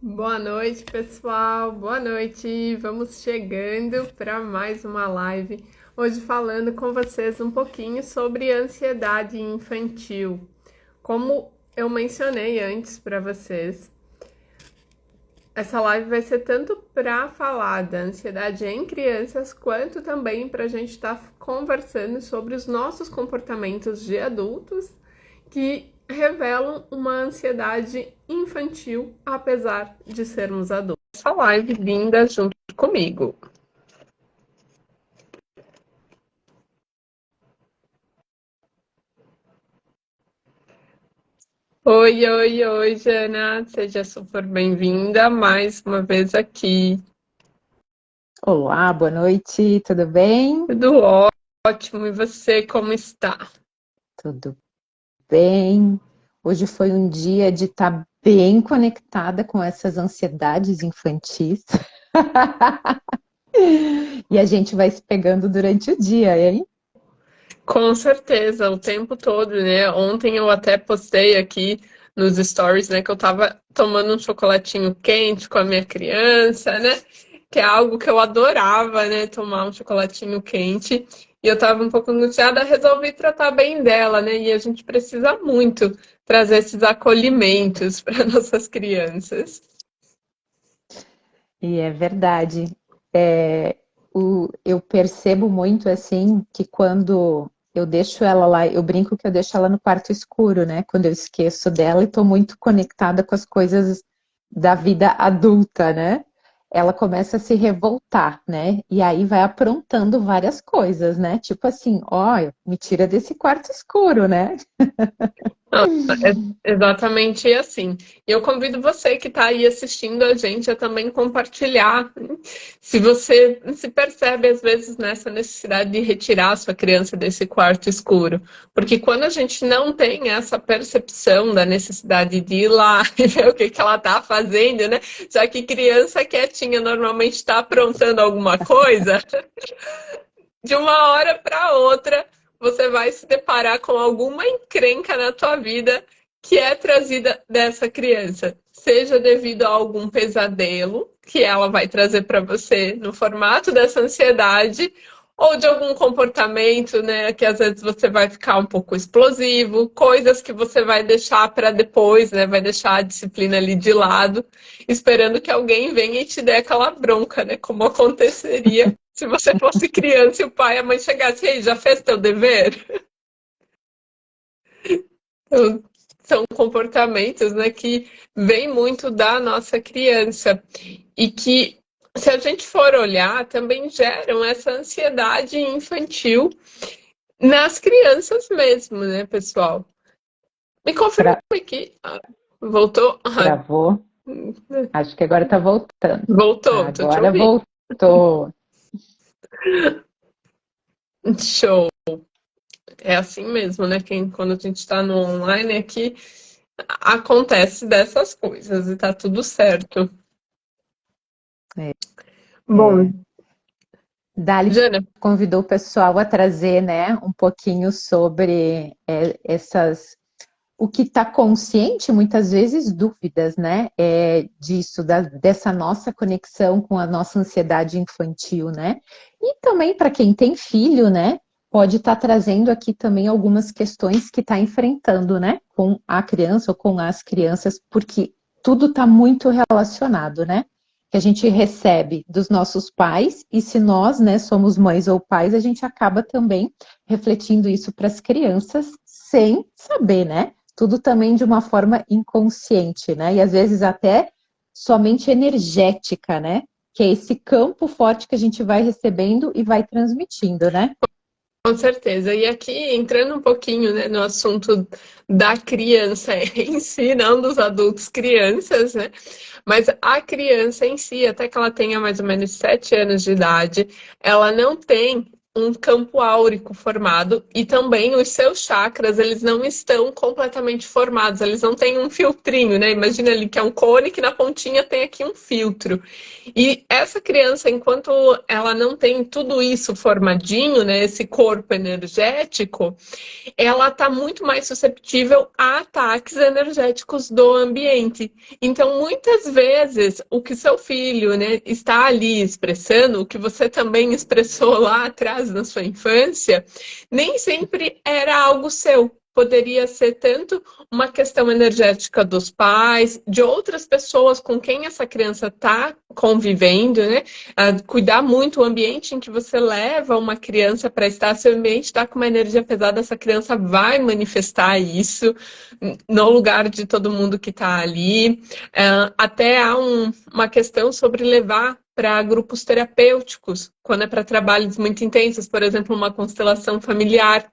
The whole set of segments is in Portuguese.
Boa noite, pessoal. Boa noite. Vamos chegando para mais uma live. Hoje falando com vocês um pouquinho sobre ansiedade infantil. Como eu mencionei antes para vocês, essa live vai ser tanto para falar da ansiedade em crianças, quanto também para a gente estar conversando sobre os nossos comportamentos de adultos que revelam uma ansiedade infantil, apesar de sermos adultos. Essa live linda junto comigo. Oi, oi, oi, Jana. Seja super bem-vinda mais uma vez aqui. Olá, boa noite, tudo bem? Tudo ótimo. E você, como está? Tudo bem. Hoje foi um dia de estar bem conectada com essas ansiedades infantis. E a gente vai se pegando durante o dia, hein? Com certeza, o tempo todo, né? Ontem eu até postei aqui nos stories, né, que eu tava tomando um chocolatinho quente com a minha criança, né? Que é algo que eu adorava, né? Tomar um chocolatinho quente. E eu tava um pouco angustiada, resolvi tratar bem dela, né? E a gente precisa muito trazer esses acolhimentos para nossas crianças. E é verdade. Eu percebo muito assim que quando eu deixo ela lá, eu brinco que eu deixo ela no quarto escuro, né? Quando eu esqueço dela e estou muito conectada com as coisas da vida adulta, né? Ela começa a se revoltar, né? E aí vai aprontando várias coisas, né? Tipo assim, ó, me tira desse quarto escuro, né? É exatamente assim. E eu convido você que está aí assistindo a gente a também compartilhar. Se você se percebe, às vezes, nessa necessidade de retirar a sua criança desse quarto escuro. Porque quando a gente não tem essa percepção da necessidade de ir lá e ver o que que ela está fazendo, né? Já que criança quietinha normalmente está aprontando alguma coisa, de uma hora para outra, você vai se deparar com alguma encrenca na tua vida que é trazida dessa criança, seja devido a algum pesadelo que ela vai trazer para você no formato dessa ansiedade, ou de algum comportamento, né, que às vezes você vai ficar um pouco explosivo, coisas que você vai deixar para depois, né, vai deixar a disciplina ali de lado, esperando que alguém venha e te dê aquela bronca, né, como aconteceria se você fosse criança e o pai e a mãe chegassem, aí, já fez teu dever? Então, são comportamentos, né, que vêm muito da nossa criança e que, se a gente for olhar, também geram essa ansiedade infantil nas crianças mesmo, né, pessoal? Me confirma Tra- aqui. Voltou? Travou. Acho que agora tá voltando. Voltou, tô te Agora ouvindo. voltou. Show. É assim mesmo, né? Quando a gente está no online aqui, acontece dessas coisas e tá tudo certo. É, é. Bom, Dali Jana, convidou o pessoal a trazer, né, um pouquinho sobre essas, o que está consciente, muitas vezes dúvidas, né, disso, dessa nossa conexão com a nossa ansiedade infantil, né, e também para quem tem filho, né, pode estar trazendo aqui também algumas questões que está enfrentando, né, com a criança ou com as crianças, porque tudo está muito relacionado, né, que a gente recebe dos nossos pais, e se nós, né, somos mães ou pais, a gente acaba também refletindo isso para as crianças sem saber, né? Tudo também de uma forma inconsciente, né? E às vezes até somente energética, né? Que é esse campo forte que a gente vai recebendo e vai transmitindo, né? com certeza. E aqui, entrando um pouquinho, né, no assunto da criança em si, não dos adultos crianças, né? Mas a criança em si, até que ela tenha mais ou menos 7 anos de idade, ela não tem um campo áurico formado e também os seus chakras, eles não estão completamente formados, eles não têm um filtrinho, né? Imagina ali que é um cone que na pontinha tem aqui um filtro. E essa criança, enquanto ela não tem tudo isso formadinho, né, esse corpo energético, ela está muito mais susceptível a ataques energéticos do ambiente. Então, muitas vezes, o que seu filho, né, está ali expressando, o que você também expressou lá atrás na sua infância, nem sempre era algo seu. Poderia ser tanto uma questão energética dos pais, de outras pessoas com quem essa criança está convivendo, né? Cuidar muito o ambiente em que você leva uma criança para estar. Se o ambiente está com uma energia pesada, essa criança vai manifestar isso no lugar de todo mundo que está ali. Até há uma questão sobre levar para grupos terapêuticos, quando é para trabalhos muito intensos, por exemplo, uma constelação familiar.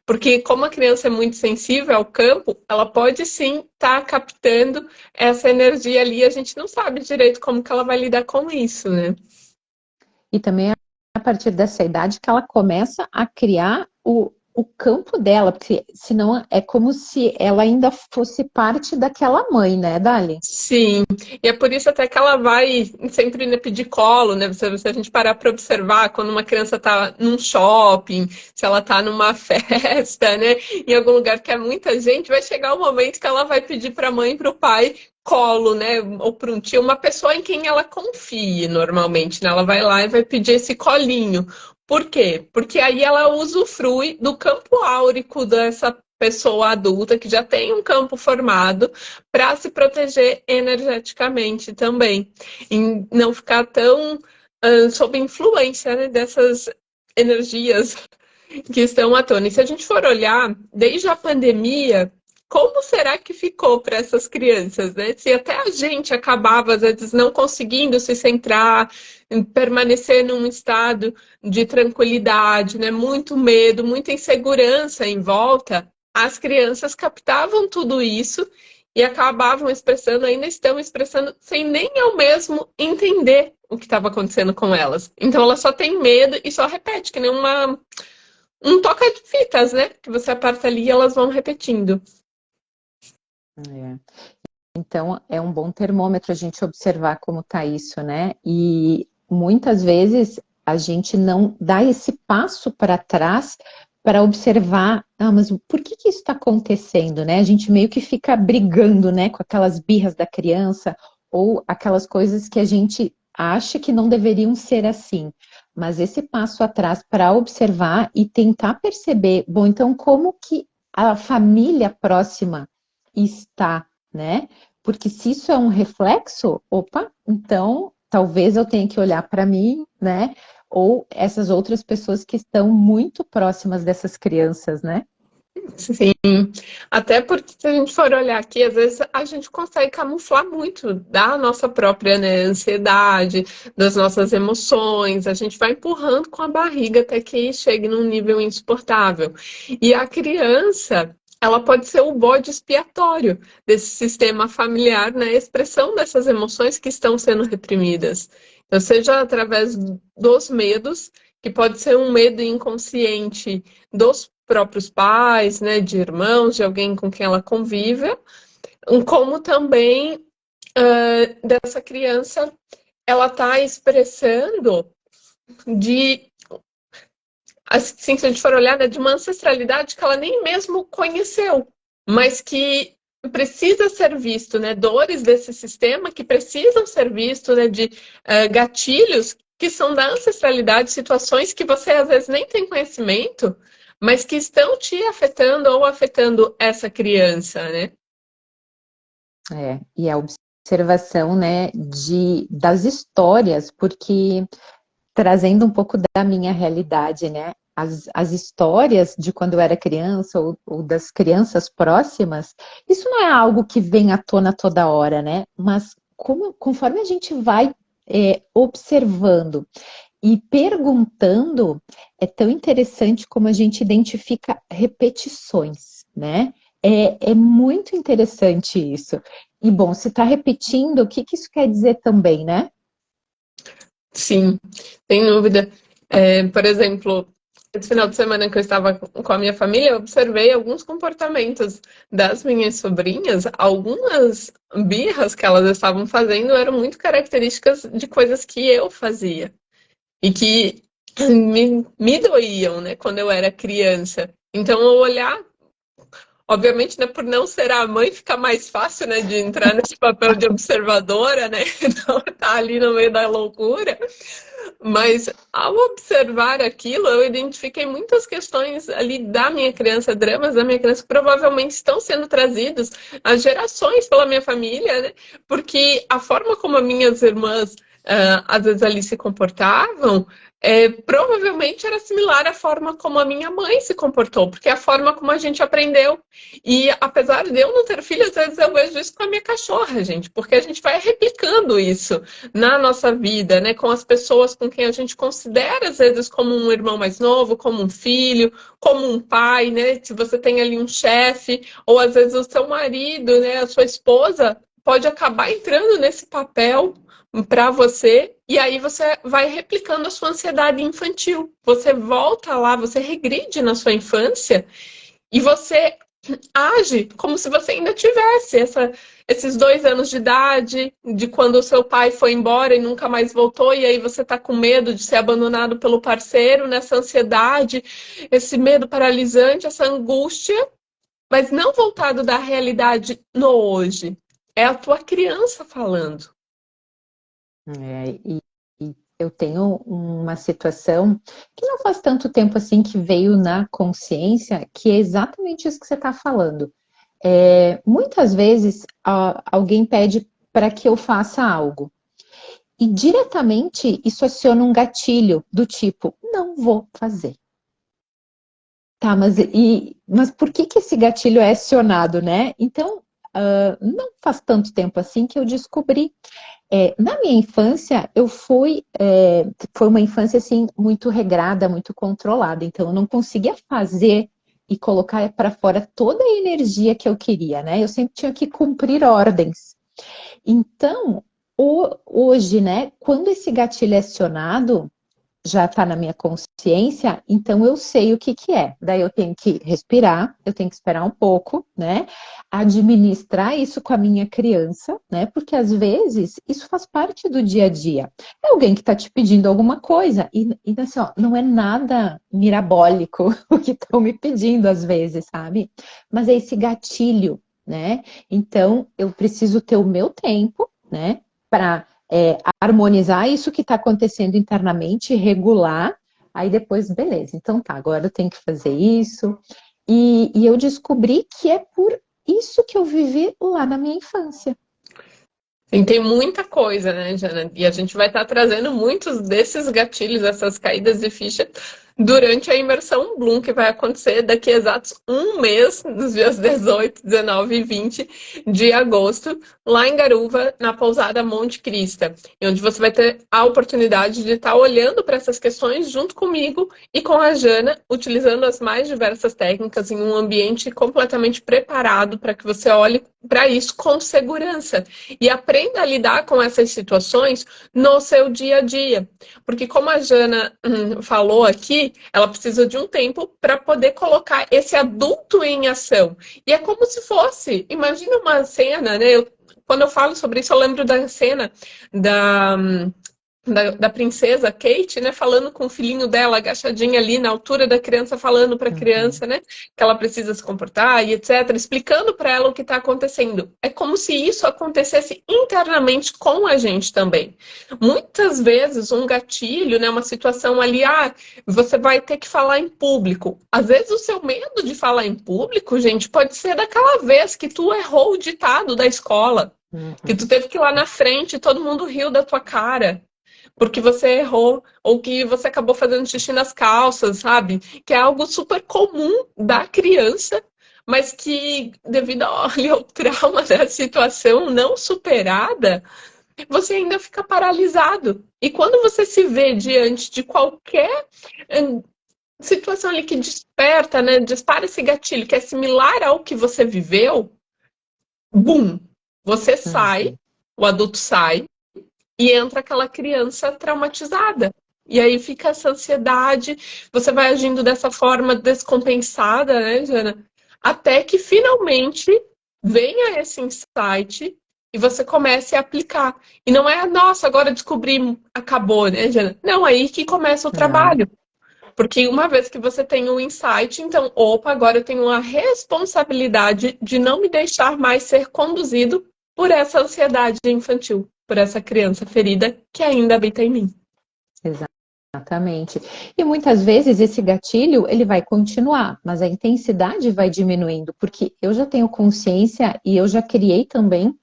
Porque como a criança é muito sensível ao campo, ela pode sim estar captando essa energia ali. A gente não sabe direito como que ela vai lidar com isso, né? E também é a partir dessa idade que ela começa a criar o campo dela, porque senão é como se ela ainda fosse parte daquela mãe, né, Dali? Sim, e é por isso até que ela vai sempre, né, pedir colo, né? Se a gente parar para observar, quando uma criança está num shopping, se ela está numa festa, né, em algum lugar que é muita gente, vai chegar o momento que ela vai pedir para a mãe e para o pai colo, né, ou para um tio, uma pessoa em quem ela confie normalmente, né? Ela vai lá e vai pedir esse colinho. Por quê? Porque aí ela usufrui do campo áurico dessa pessoa adulta que já tem um campo formado para se proteger energeticamente também. E não ficar tão sob influência, né, dessas energias que estão à tona. E se a gente for olhar, desde a pandemia, como será que ficou para essas crianças, né? Se até a gente acabava, às vezes, não conseguindo se centrar, permanecer num estado de tranquilidade, né? Muito medo, muita insegurança em volta, as crianças captavam tudo isso e acabavam expressando, ainda estão expressando, sem nem ao mesmo entender o que estava acontecendo com elas. Então, elas só têm medo e só repete, que nem um toca de fitas, né? Que você aperta ali e elas vão repetindo. É. Então, é um bom termômetro a gente observar como está isso, né? E muitas vezes a gente não dá esse passo para trás para observar, mas por que isso está acontecendo, né? A gente meio que fica brigando, né, com aquelas birras da criança ou aquelas coisas que a gente acha que não deveriam ser assim. Mas esse passo atrás para observar e tentar perceber, bom, então como que a família próxima está, né? Porque se isso é um reflexo, opa, então talvez eu tenha que olhar para mim, né? Ou essas outras pessoas que estão muito próximas dessas crianças, né? Sim, até porque se a gente for olhar aqui, às vezes a gente consegue camuflar muito da nossa própria, né, ansiedade, das nossas emoções, a gente vai empurrando com a barriga até que chegue num nível insuportável. E a criança, ela pode ser o bode expiatório desse sistema familiar, né, a expressão dessas emoções que estão sendo reprimidas. Então, seja através dos medos, que pode ser um medo inconsciente dos próprios pais, né, de irmãos, de alguém com quem ela convive, como também dessa criança, ela está expressando de, assim, se a gente for olhar, né, de uma ancestralidade que ela nem mesmo conheceu, mas que precisa ser visto, né, dores desse sistema que precisam ser vistos, né, de gatilhos que são da ancestralidade, situações que você às vezes nem tem conhecimento, mas que estão te afetando ou afetando essa criança, né? E a observação, né, das histórias, porque trazendo um pouco da minha realidade, né, as histórias de quando eu era criança ou das crianças próximas, isso não é algo que vem à tona toda hora, né, mas conforme a gente vai observando e perguntando, é tão interessante como a gente identifica repetições, né? É muito interessante isso. E, bom, se está repetindo, o que isso quer dizer também, né? Sim, sem dúvida. Por exemplo, Esse final de semana que eu estava com a minha família, eu observei alguns comportamentos das minhas sobrinhas. Algumas birras que elas estavam fazendo eram muito características de coisas que eu fazia e que me doíam, né, quando eu era criança. Então, eu olhar, obviamente, né, por não ser a mãe, fica mais fácil, né, de entrar nesse papel de observadora, né, então tá ali no meio da loucura. Mas ao observar aquilo, eu identifiquei muitas questões ali da minha criança, dramas da minha criança, que provavelmente estão sendo trazidos às gerações pela minha família, né? Porque a forma como as minhas irmãs às vezes ali se comportavam, provavelmente era similar à forma como a minha mãe se comportou, porque é a forma como a gente aprendeu. E apesar de eu não ter filho, às vezes eu vejo isso com a minha cachorra, gente, porque a gente vai replicando isso na nossa vida, né, com as pessoas com quem a gente considera, às vezes, como um irmão mais novo, como um filho, como um pai, né, se você tem ali um chefe, ou às vezes o seu marido, né, a sua esposa, pode acabar entrando nesse papel para você, e aí você vai replicando a sua ansiedade infantil. Você volta lá, você regride na sua infância, e você age como se você ainda tivesse esses 2 anos de idade, de quando o seu pai foi embora e nunca mais voltou, e aí você está com medo de ser abandonado pelo parceiro, nessa ansiedade, esse medo paralisante, essa angústia, mas não voltado da realidade no hoje. É a tua criança falando. E eu tenho uma situação que não faz tanto tempo assim que veio na consciência, que é exatamente isso que você está falando. Muitas vezes alguém pede para que eu faça algo. E diretamente isso aciona um gatilho do tipo, não vou fazer. Tá, mas por que esse gatilho é acionado, né? Então, não faz tanto tempo assim que eu descobri. Na minha infância, foi uma infância assim muito regrada, muito controlada. Então, eu não conseguia fazer e colocar para fora toda a energia que eu queria, né? Eu sempre tinha que cumprir ordens. Então, hoje, né, quando esse gatilho é acionado, já está na minha consciência, então eu sei o que que é. Daí eu tenho que respirar, eu tenho que esperar um pouco, né? Administrar isso com a minha criança, né? Porque às vezes isso faz parte do dia a dia. É alguém que está te pedindo alguma coisa e assim, ó, não é nada mirabólico o que estão me pedindo às vezes, sabe? Mas é esse gatilho, né? Então eu preciso ter o meu tempo, né? Para harmonizar isso que está acontecendo internamente, regular, aí depois, beleza, então tá, agora eu tenho que fazer isso. E eu descobri que é por isso que eu vivi lá na minha infância. Sim, tem muita coisa, né, Jana? E a gente vai estar trazendo muitos desses gatilhos, essas caídas de ficha, durante a imersão Bloom, que vai acontecer daqui a exatos um mês, nos dias 18, 19 e 20 de agosto, lá em Garuva, na pousada Monte Crista, onde você vai ter a oportunidade de estar olhando para essas questões junto comigo e com a Jana, utilizando as mais diversas técnicas em um ambiente completamente preparado para que você olhe para isso com segurança e aprenda a lidar com essas situações no seu dia a dia. Porque como a Jana falou aqui, ela precisa de um tempo para poder colocar esse adulto em ação. E é como se fosse, imagina uma cena, né? Quando eu falo sobre isso, eu lembro da cena da princesa Kate, né, falando com o filhinho dela, agachadinha ali na altura da criança, falando para a criança, né, que ela precisa se comportar e etc, explicando para ela o que está acontecendo. É como se isso acontecesse internamente com a gente também. Muitas vezes um gatilho, né, uma situação ali, você vai ter que falar em público. Às vezes o seu medo de falar em público, gente, pode ser daquela vez que tu errou o ditado da escola, que tu teve que ir lá na frente e todo mundo riu da tua cara porque você errou, ou que você acabou fazendo xixi nas calças, sabe? Que é algo super comum da criança, mas que, devido ao trauma da situação não superada, você ainda fica paralisado. E quando você se vê diante de qualquer situação ali que desperta, né? Dispara esse gatilho, que é similar ao que você viveu, bum! Você sai, o adulto sai, e entra aquela criança traumatizada. E aí fica essa ansiedade, você vai agindo dessa forma descompensada, né, Jana? Até que finalmente venha esse insight e você comece a aplicar. E não é, nossa, agora descobri, acabou, né, Jana? Não, aí que começa o Não, trabalho. Porque uma vez que você tem um insight, então, opa, agora eu tenho a responsabilidade de não me deixar mais ser conduzido por essa ansiedade infantil, por essa criança ferida que ainda habita em mim. exatamente. E muitas vezes esse gatilho, ele vai continuar, mas a intensidade vai diminuindo, porque eu já tenho consciência e eu já criei também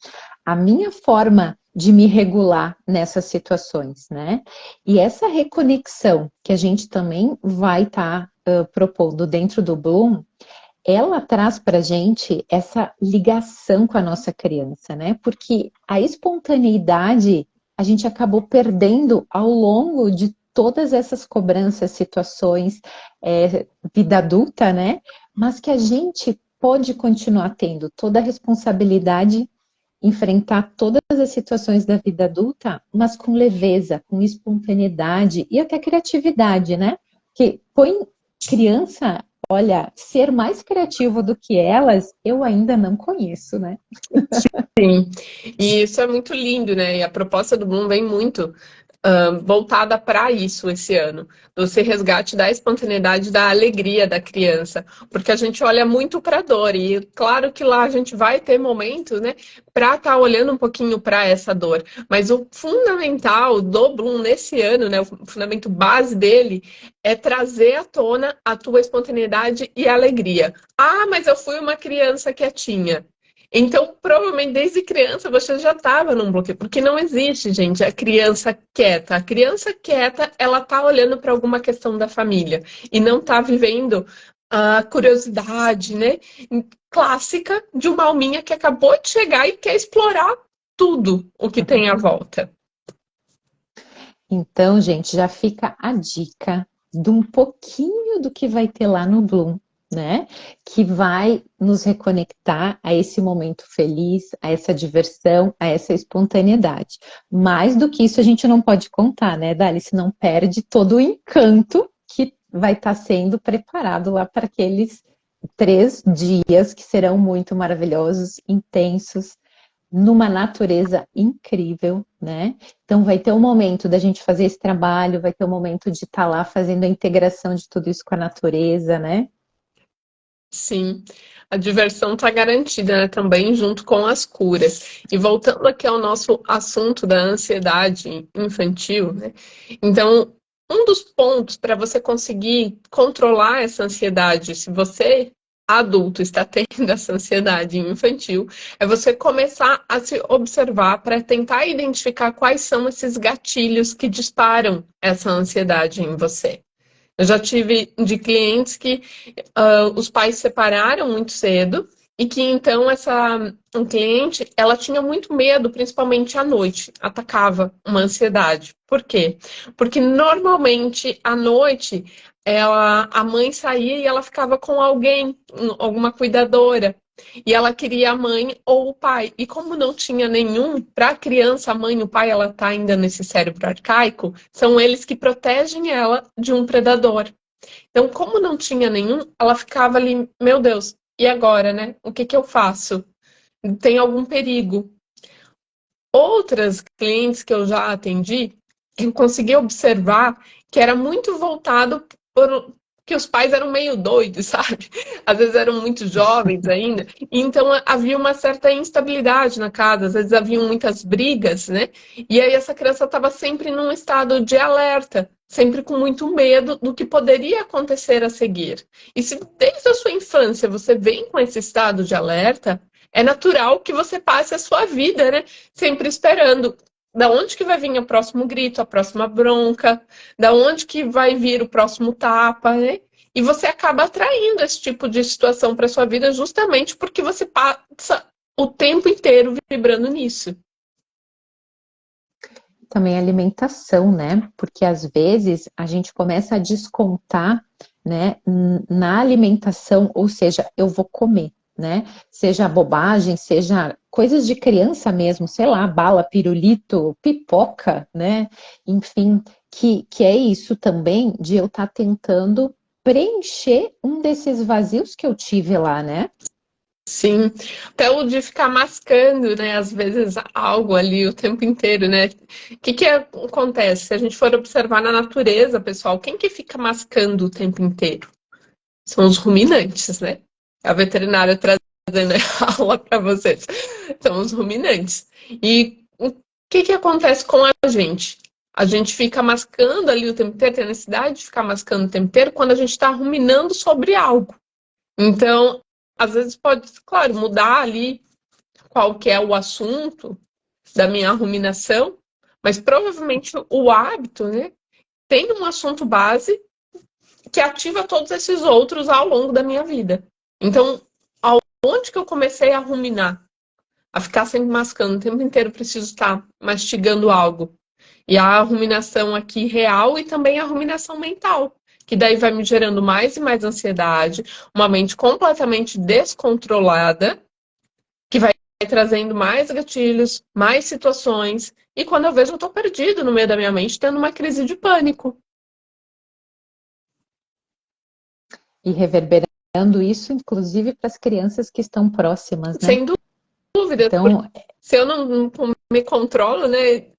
a minha forma de me regular nessas situações, né? E essa reconexão que a gente também vai estar propondo dentro do Bloom, ela traz para a gente essa ligação com a nossa criança, né? Porque a espontaneidade a gente acabou perdendo ao longo de todas essas cobranças, situações, vida adulta, né? Mas que a gente pode continuar tendo toda a responsabilidade, enfrentar todas as situações da vida adulta, mas com leveza, com espontaneidade e até criatividade, né? Que põe criança, olha, ser mais criativo do que elas, eu ainda não conheço, né? Sim, e isso é muito lindo, né? E a proposta do Bloom vem muito voltada para isso esse ano, do resgate da espontaneidade, da alegria da criança, porque a gente olha muito para a dor, e claro que lá a gente vai ter momentos, né, para estar olhando um pouquinho para essa dor, mas o fundamental do Bloom nesse ano, né, o fundamento base dele, é trazer à tona a tua espontaneidade e alegria. Ah, mas eu fui uma criança quietinha. Então, provavelmente desde criança você já estava num bloqueio, porque não existe, gente, a criança quieta. A criança quieta, ela tá olhando para alguma questão da família e não tá vivendo a curiosidade, né, clássica de uma alminha que acabou de chegar e quer explorar tudo o que tem à volta. Então, gente, já fica a dica de um pouquinho do que vai ter lá no Bloom, né? Que vai nos reconectar a esse momento feliz, a essa diversão, a essa espontaneidade. Mais do que isso a gente não pode contar, né, Dali? Senão perde todo o encanto que vai estar sendo preparado lá para aqueles 3 dias que serão muito maravilhosos, intensos, numa natureza incrível, né? Então vai ter um momento da gente fazer esse trabalho, vai ter um momento de estar lá fazendo a integração de tudo isso com a natureza, né? Sim, a diversão está garantida, né, também junto com as curas. E voltando aqui ao nosso assunto da ansiedade infantil, né? Então, um dos pontos para você conseguir controlar essa ansiedade, se você adulto está tendo essa ansiedade infantil, é você começar a se observar para tentar identificar quais são esses gatilhos que disparam essa ansiedade em você. Eu já tive de clientes que os pais se separaram muito cedo e que então essa um cliente ela tinha muito medo, principalmente à noite, atacava uma ansiedade. Por quê? Porque normalmente à noite a mãe saía e ela ficava com alguém, alguma cuidadora. E ela queria a mãe ou o pai. E como não tinha nenhum, para a criança, a mãe e o pai, ela está ainda nesse cérebro arcaico, são eles que protegem ela de um predador. Então, como não tinha nenhum, ela ficava ali, meu Deus, e agora, né? O que que eu faço? Tem algum perigo? Outras clientes que eu já atendi, eu consegui observar que era muito voltado por que os pais eram meio doidos, sabe? Às vezes eram muito jovens ainda, então havia uma certa instabilidade na casa, às vezes haviam muitas brigas, né? E aí essa criança estava sempre num estado de alerta, sempre com muito medo do que poderia acontecer a seguir. E se desde a sua infância você vem com esse estado de alerta, é natural que você passe a sua vida, né? Sempre esperando da onde que vai vir o próximo grito, a próxima bronca, da onde que vai vir o próximo tapa, né? E você acaba atraindo esse tipo de situação para sua vida justamente porque você passa o tempo inteiro vibrando nisso. Também a alimentação, né? Porque às vezes a gente começa a descontar, né, na alimentação, ou seja, eu vou comer, né? Seja bobagem, seja coisas de criança mesmo, sei lá, bala, pirulito, pipoca, né? Enfim, que é isso também de eu estar tentando preencher um desses vazios que eu tive lá, né? Sim, até o de ficar mascando, né? Às vezes algo ali o tempo inteiro, né? O que acontece? Se a gente for observar na natureza, pessoal, quem que fica mascando o tempo inteiro? São os ruminantes, né? A veterinária trazendo a aula para vocês. São os ruminantes. E o que acontece com a gente? A gente fica mascando ali o tempo inteiro, tem a necessidade de ficar mascando o tempo inteiro quando a gente está ruminando sobre algo. Então, às vezes pode, claro, mudar ali qual que é o assunto da minha ruminação, mas provavelmente o hábito, né, tem um assunto base que ativa todos esses outros ao longo da minha vida. Então, aonde que eu comecei a ruminar? A ficar sempre mascando, o tempo inteiro preciso estar mastigando algo. E a ruminação aqui real e também a ruminação mental, que daí vai me gerando mais e mais ansiedade, uma mente completamente descontrolada, que vai trazendo mais gatilhos, mais situações, e quando eu vejo eu estou perdido no meio da minha mente, tendo uma crise de pânico. E reverberando isso, inclusive, para as crianças que estão próximas, né? Sem dúvida, porque Então, se eu não me controlo, né,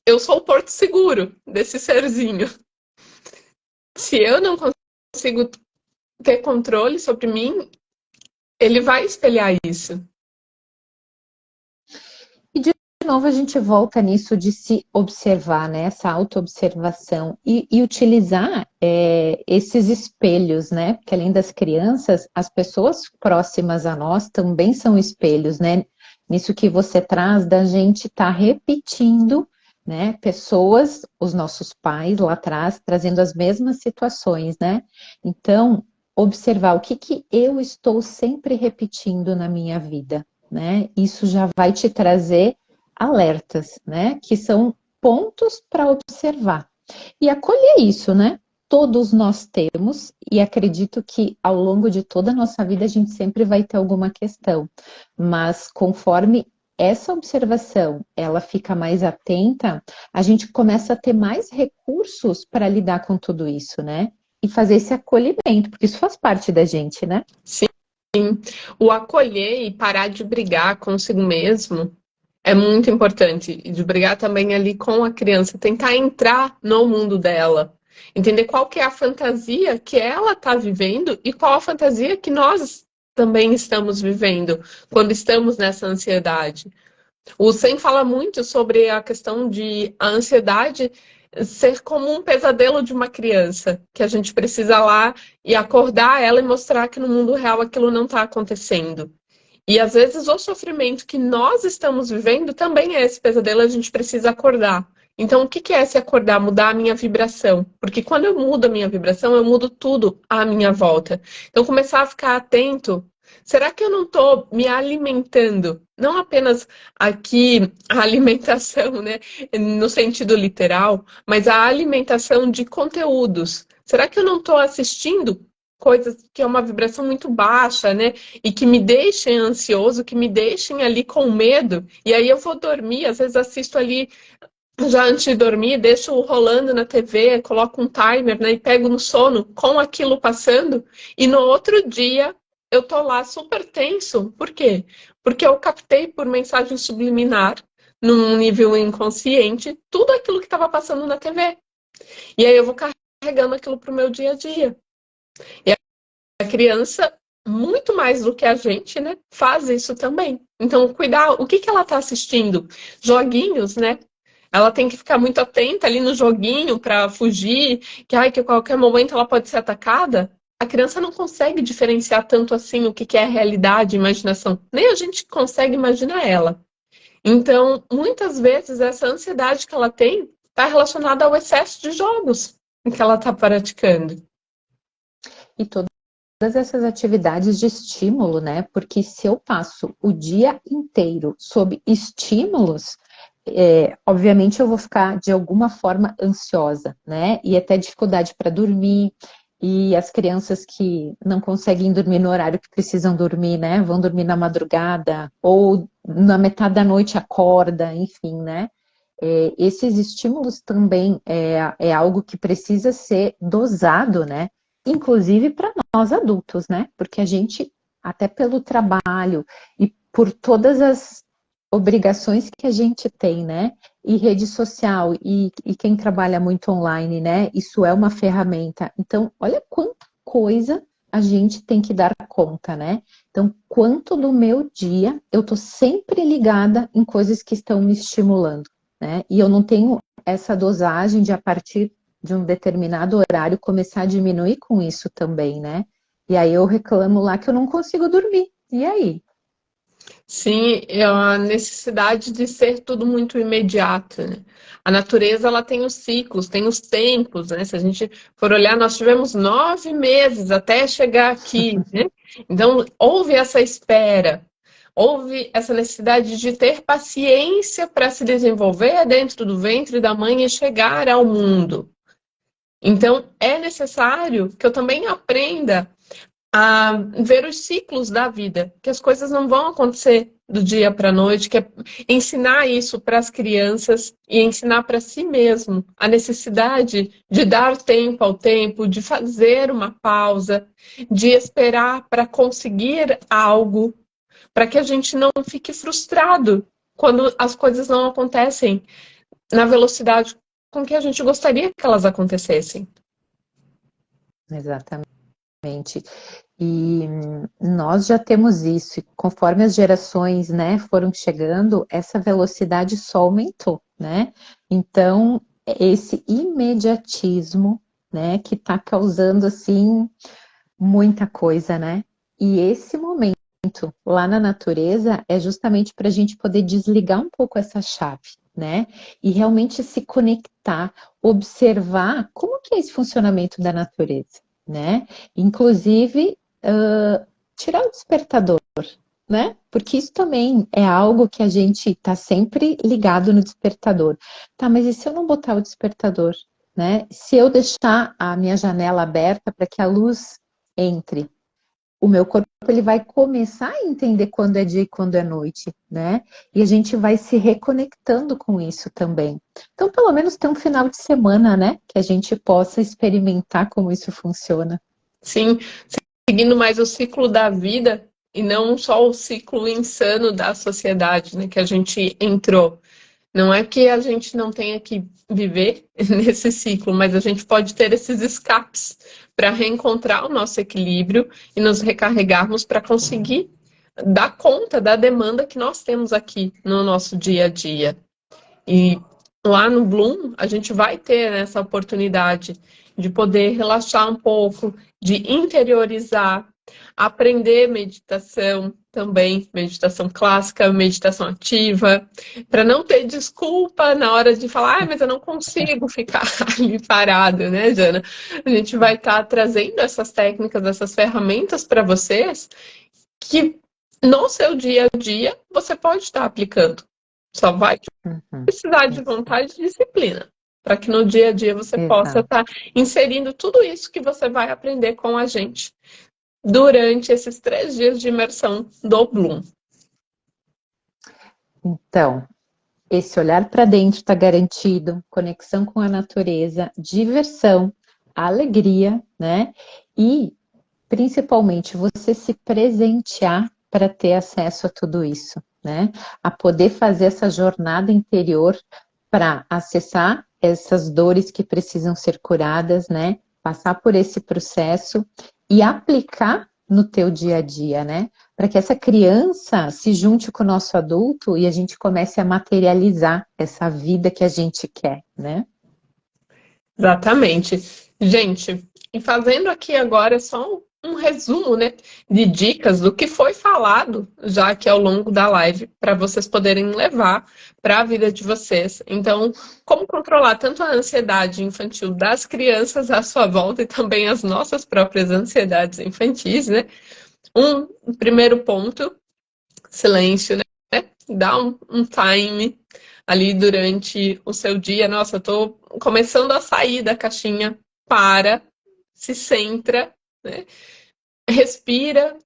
eu sou o porto seguro desse serzinho. Se eu não consigo ter controle sobre mim, ele vai espelhar isso. e de novo a gente volta nisso de se observar, né? Essa autoobservação e utilizar esses espelhos, né? Porque além das crianças, as pessoas próximas a nós também são espelhos, né? Nisso que você traz da gente estar repetindo, né? Pessoas, os nossos pais lá atrás, trazendo as mesmas situações, né? Então, observar o que eu estou sempre repetindo na minha vida, né? Isso já vai te trazer alertas, né? Que são pontos para observar. E acolher isso, né? Todos nós temos, e acredito que ao longo de toda a nossa vida a gente sempre vai ter alguma questão, mas conforme essa observação ela fica mais atenta, a gente começa a ter mais recursos para lidar com tudo isso, né? E fazer esse acolhimento, porque isso faz parte da gente, né? Sim, o acolher e parar de brigar consigo mesmo é muito importante. E de brigar também ali com a criança, tentar entrar no mundo dela. Entender qual que é a fantasia que ela está vivendo e qual a fantasia que nós também estamos vivendo quando estamos nessa ansiedade. O Sen fala muito sobre a questão de a ansiedade ser como um pesadelo de uma criança, que a gente precisa lá e acordar ela e mostrar que no mundo real aquilo não está acontecendo. E às vezes o sofrimento que nós estamos vivendo também é esse pesadelo, a gente precisa acordar. Então, o que é se acordar? Mudar a minha vibração. Porque quando eu mudo a minha vibração, eu mudo tudo à minha volta. Então, começar a ficar atento. Será que eu não estou me alimentando? Não apenas aqui a alimentação, né, no sentido literal, mas a alimentação de conteúdos. Será que eu não estou assistindo coisas que é uma vibração muito baixa, né? E que me deixem ansioso, que me deixem ali com medo. E aí eu vou dormir, às vezes assisto ali já antes de dormir, deixo rolando na TV, coloco um timer, né? E pego no sono com aquilo passando. E no outro dia eu tô lá super tenso. Por quê? Porque eu captei por mensagem subliminar, num nível inconsciente, tudo aquilo que estava passando na TV. E aí eu vou carregando aquilo pro meu dia a dia. E a criança, muito mais do que a gente, né, faz isso também. Então, cuidar, o que ela está assistindo? Joguinhos, né? Ela tem que ficar muito atenta ali no joguinho para fugir, que a qualquer momento ela pode ser atacada. A criança não consegue diferenciar tanto assim o que é realidade e imaginação. Nem a gente consegue imaginar ela. Então, muitas vezes, essa ansiedade que ela tem está relacionada ao excesso de jogos que ela está praticando. E todas essas atividades de estímulo, né? Porque se eu passo o dia inteiro sob estímulos, obviamente eu vou ficar de alguma forma ansiosa, né? E até dificuldade para dormir. E as crianças que não conseguem dormir no horário que precisam dormir, né? Vão dormir na madrugada ou na metade da noite acorda, enfim, né? Esses estímulos também é algo que precisa ser dosado, né? Inclusive para nós adultos, né? Porque a gente, até pelo trabalho e por todas as obrigações que a gente tem, né? E rede social, e quem trabalha muito online, né? Isso é uma ferramenta. Então, olha quanta coisa a gente tem que dar conta, né? Então, quanto do meu dia eu tô sempre ligada em coisas que estão me estimulando, né? E eu não tenho essa dosagem de, a partir de um determinado horário, começar a diminuir com isso também, né? E aí eu reclamo lá que eu não consigo dormir. E aí? Sim, é a necessidade de ser tudo muito imediato, né? A natureza, ela tem os ciclos, tem os tempos, né? Se a gente for olhar, nós tivemos 9 meses até chegar aqui, né? Então, houve essa espera, houve essa necessidade de ter paciência para se desenvolver dentro do ventre da mãe e chegar ao mundo. Então, é necessário que eu também aprenda a ver os ciclos da vida, que as coisas não vão acontecer do dia para a noite, que é ensinar isso para as crianças e ensinar para si mesmo a necessidade de dar tempo ao tempo, de fazer uma pausa, de esperar para conseguir algo, para que a gente não fique frustrado quando as coisas não acontecem na velocidade com que a gente gostaria que elas acontecessem. Exatamente. E nós já temos isso, e conforme as gerações, né, foram chegando, essa velocidade só aumentou, né? Então, esse imediatismo, né, que está causando, assim, muita coisa, né? E esse momento lá na natureza é justamente para a gente poder desligar um pouco essa chave, né? E realmente se conectar, observar como que é esse funcionamento da natureza, né? Inclusive, tirar o despertador, né? Porque isso também é algo que a gente está sempre ligado no despertador. Tá, mas e se eu não botar o despertador, né? Se eu deixar a minha janela aberta para que a luz entre, o meu corpo ele vai começar a entender quando é dia e quando é noite, né? E a gente vai se reconectando com isso também. Então, pelo menos ter um final de semana, né? Que a gente possa experimentar como isso funciona. Sim, seguindo mais o ciclo da vida e não só o ciclo insano da sociedade, né, que a gente entrou. Não é que a gente não tenha que viver nesse ciclo, mas a gente pode ter esses escapes para reencontrar o nosso equilíbrio e nos recarregarmos para conseguir dar conta da demanda que nós temos aqui no nosso dia a dia. E lá no Bloom, a gente vai ter essa oportunidade de poder relaxar um pouco, de interiorizar, aprender meditação também, meditação clássica, meditação ativa, para não ter desculpa na hora de falar, ah, mas eu não consigo ficar ali parado, né, Jana? A gente vai estar trazendo essas técnicas, essas ferramentas para vocês que no seu dia a dia você pode estar aplicando. Só vai Uhum. precisar de vontade e disciplina, para que no dia a dia você possa Exato. estar inserindo tudo isso que você vai aprender com a gente durante esses 3 dias de imersão do Bloom. Então, esse olhar para dentro está garantido, conexão com a natureza, diversão, alegria, né? E principalmente você se presentear para ter acesso a tudo isso, né? A poder fazer essa jornada interior para acessar essas dores que precisam ser curadas, né? Passar por esse processo e aplicar no teu dia a dia, né? Para que essa criança se junte com o nosso adulto e a gente comece a materializar essa vida que a gente quer, né? Exatamente. Gente, e fazendo aqui agora só um resumo, né, de dicas do que foi falado já aqui ao longo da live, para vocês poderem levar para a vida de vocês. Então, como controlar tanto a ansiedade infantil das crianças à sua volta e também as nossas próprias ansiedades infantis, né? Primeiro ponto, silêncio, né? Dá um time ali durante o seu dia. Nossa, eu tô começando a sair da caixinha. Para, se centra, né? Respira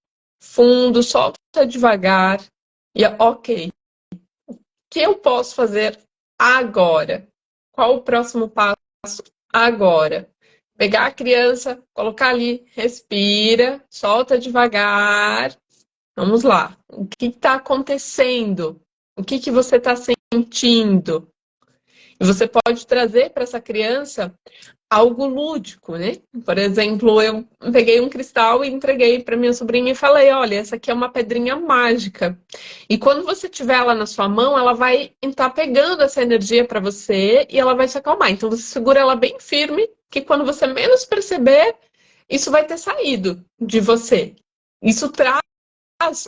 fundo, solta devagar. E ok, o que eu posso fazer agora. Qual o próximo passo agora? Pegar a criança, colocar ali, respira, solta devagar. Vamos lá. O que está acontecendo? O que você está sentindo? E você pode trazer para essa criança algo lúdico, né? Por exemplo, eu peguei um cristal e entreguei para minha sobrinha e falei: olha, essa aqui é uma pedrinha mágica. E quando você tiver ela na sua mão, ela vai estar pegando essa energia para você e ela vai se acalmar. Então você segura ela bem firme, que quando você menos perceber, isso vai ter saído de você. Isso traz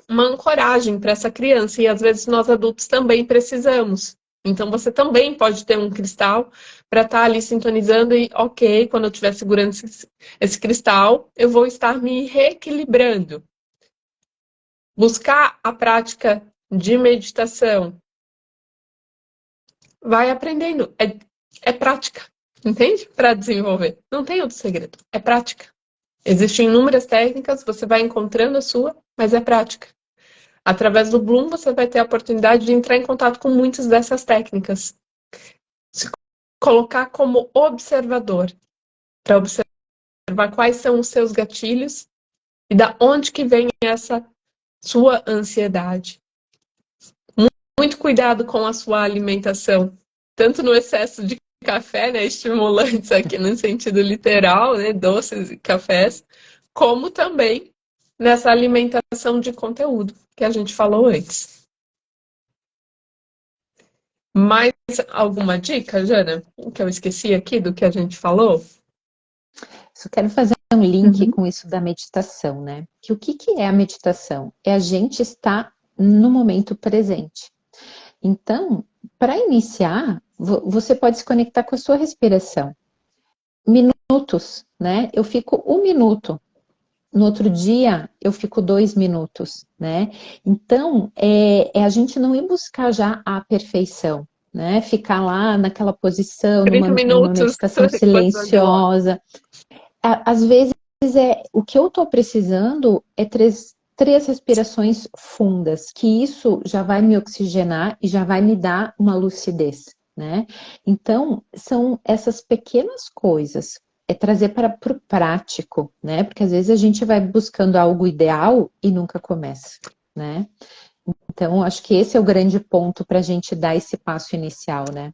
uma ancoragem para essa criança e às vezes nós adultos também precisamos. Então você também pode ter um cristal para estar ali sintonizando e, ok, quando eu estiver segurando esse cristal, eu vou estar me reequilibrando. Buscar a prática de meditação. Vai aprendendo. É prática, entende? Para desenvolver. Não tem outro segredo. É prática. Existem inúmeras técnicas, você vai encontrando a sua, mas é prática. Através do Bloom, você vai ter a oportunidade de entrar em contato com muitas dessas técnicas. Se colocar como observador, para observar quais são os seus gatilhos e da onde que vem essa sua ansiedade. Muito cuidado com a sua alimentação, tanto no excesso de café, né, estimulantes aqui no sentido literal, né, doces e cafés, como também nessa alimentação de conteúdo que a gente falou antes. Mais alguma dica, Jana? Que eu esqueci aqui do que a gente falou? Só quero fazer um link com isso da meditação, né? Que o que é a meditação? É a gente estar no momento presente. Então, para iniciar, você pode se conectar com a sua respiração. Minutos, né? Eu fico 1 minuto. No outro dia, eu fico 2 minutos, né? Então, é a gente não ir buscar já a perfeição, né? Ficar lá naquela posição, 30 numa minutos. meditação silenciosa. Às vezes, o que eu estou precisando é três respirações fundas, que isso já vai me oxigenar e já vai me dar uma lucidez, né? Então, são essas pequenas coisas, é trazer para o prático, né? Porque às vezes a gente vai buscando algo ideal e nunca começa, né? Então, acho que esse é o grande ponto para a gente dar esse passo inicial, né?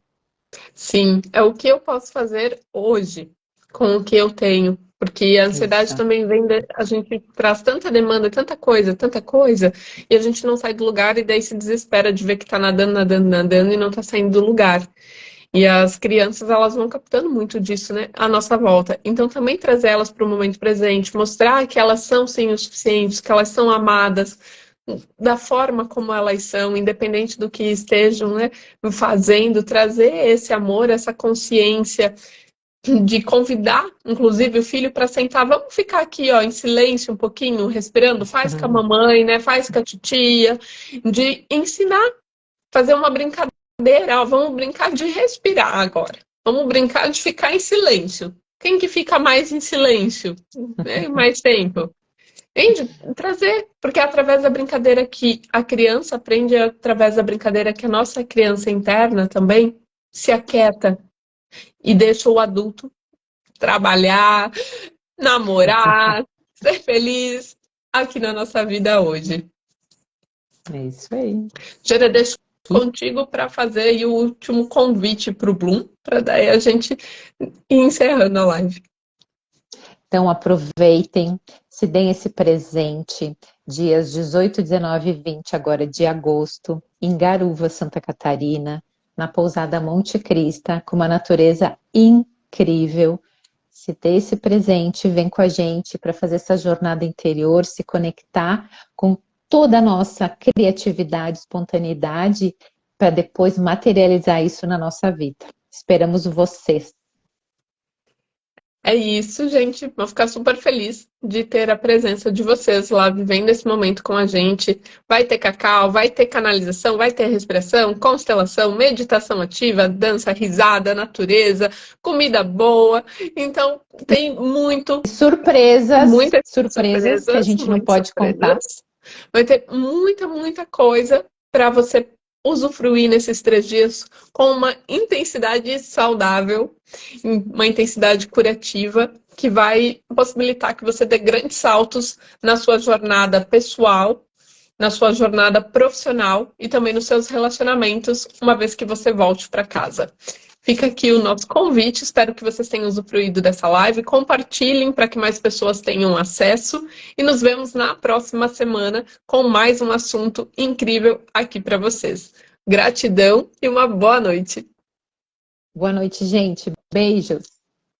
Sim, é o que eu posso fazer hoje com o que eu tenho. Porque a ansiedade Isso. também vem, a gente traz tanta demanda, tanta coisa, e a gente não sai do lugar e daí se desespera de ver que tá nadando, nadando, nadando e não tá saindo do lugar. E as crianças, elas vão captando muito disso, né, à nossa volta. Então, também trazer elas para o momento presente, mostrar que elas são, sim, o suficiente, que elas são amadas, da forma como elas são, independente do que estejam, né, fazendo, trazer esse amor, essa consciência de convidar, inclusive, o filho para sentar. Vamos ficar aqui, ó, em silêncio um pouquinho, respirando. Faz com a mamãe, né? Faz com a titia. De ensinar, fazer uma brincadeira. Ó, vamos brincar de respirar agora. Vamos brincar de ficar em silêncio. Quem que fica mais em silêncio? Né? Mais tempo. Entende? Trazer, porque é através da brincadeira que a criança aprende, é através da brincadeira que a nossa criança interna também se aquieta e deixa o adulto trabalhar, namorar, ser feliz aqui na nossa vida hoje. É isso aí. Jana, deixo contigo para fazer aí o último convite para o Bloom, para daí a gente ir encerrando a live. Então, aproveitem, se deem esse presente, dias 18, 19 e 20 agora de agosto, em Garuva, Santa Catarina, na pousada Monte Crista, com uma natureza incrível. Se dê esse presente, vem com a gente para fazer essa jornada interior, se conectar com toda a nossa criatividade, espontaneidade, para depois materializar isso na nossa vida. Esperamos vocês. É isso, gente. Vou ficar super feliz de ter a presença de vocês lá vivendo esse momento com a gente. Vai ter cacau, vai ter canalização, vai ter respiração, constelação, meditação ativa, dança, risada, natureza, comida boa. Então, tem muitas surpresas que a gente não pode contar. Vai ter muita coisa para você usufruir nesses 3 dias com uma intensidade saudável, uma intensidade curativa, que vai possibilitar que você dê grandes saltos na sua jornada pessoal, na sua jornada profissional e também nos seus relacionamentos, uma vez que você volte para casa. Fica aqui o nosso convite, espero que vocês tenham usufruído dessa live, compartilhem para que mais pessoas tenham acesso e nos vemos na próxima semana com mais um assunto incrível aqui para vocês. Gratidão e uma boa noite. Boa noite, gente. Beijos.